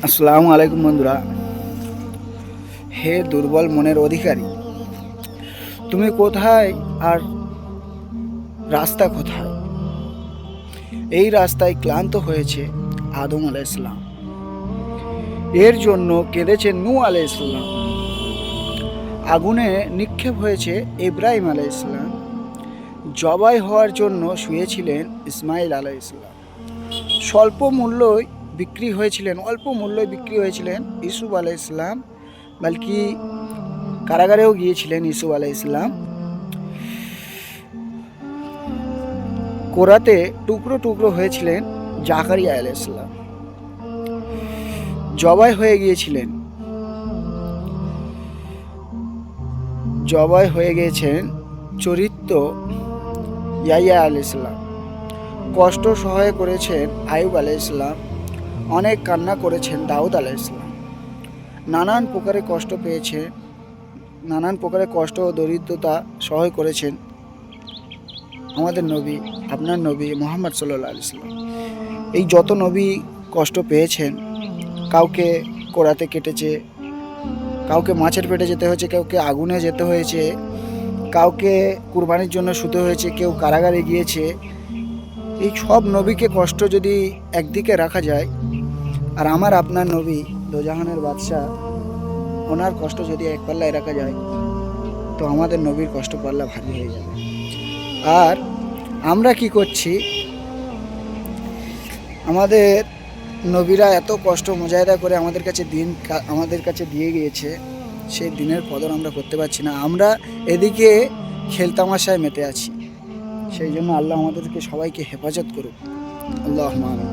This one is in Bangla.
আসসালামু আলাইকুম বন্ধুরা। হে দুর্বল মনের অধিকারী, তুমি কোথায় আর রাস্তা কোথায়? এই রাস্তায় ক্লান্ত হয়েছে আদম আলাইহিসসালাম, এর জন্য কেঁদেছেন নূহ আলাইহিসসালাম। আগুনে নিক্ষেপ হয়েছে ইব্রাহিম আলাইহিসসালাম, জবাই হওয়ার জন্য শুয়েছিলেন ইসমাইল আলাইহিসসালাম। অল্প মূল্যে বিক্রি হয়েছিলেন ইউসুফ আলাইহিসসালাম, বলকি কারাগারেও গিয়েছিলেন ইউসুফ আলাইহিসসালাম। কোরাতে টুকরো টুকরো হয়েছিলেন জাকারিয়া আলাইহিসসালাম, জবাই হয়ে গিয়েছেন চরিত্র ইয়াহইয়া আলাইহিসসালাম। কষ্ট সহায় করেছেন আইয়ুব আলাইহিসসালাম, অনেক কান্না করেছেন দাউদ আলাইহিসসালাম। নানান প্রকারে কষ্ট ও দরিদ্রতা সহায় করেছেন আমাদের নবী, আপনার নবী মুহাম্মদ সাল্লাল্লাহু আলাইহি ওয়াসাল্লাম। এই যত নবী কষ্ট পেয়েছেন, কাউকে কোরাতে কেটেছে, কাউকে মাছের পেটে যেতে হয়েছে, কাউকে আগুনে যেতে হয়েছে, কাউকে কুরবানির জন্য শুতে হয়েছে, কেউ কারাগারে গিয়েছে। এই সব নবীকে কষ্ট যদি একদিকে রাখা যায়, আর আমার আপনার নবী দোজাহানের বাদশাহ, ওনার কষ্ট যদি এক পাল্লায় রাখা যায়, তো আমাদের নবীর কষ্ট পাল্লা ভারী হয়ে যাবে। আর আমরা কি করছি? আমাদের নবীরা এত কষ্ট মুজাহিদা করে আমাদের কাছে দিয়ে গিয়েছে, সেই দিনের কদর আমরা করতে পারছি না। আমরা এদিকে খেলতামাশায় মেতে আছি। সেই জন্য আল্লাহ আমাদেরকে সবাইকে হেফাজত করুক। আল্লাহুম্মা আমিন।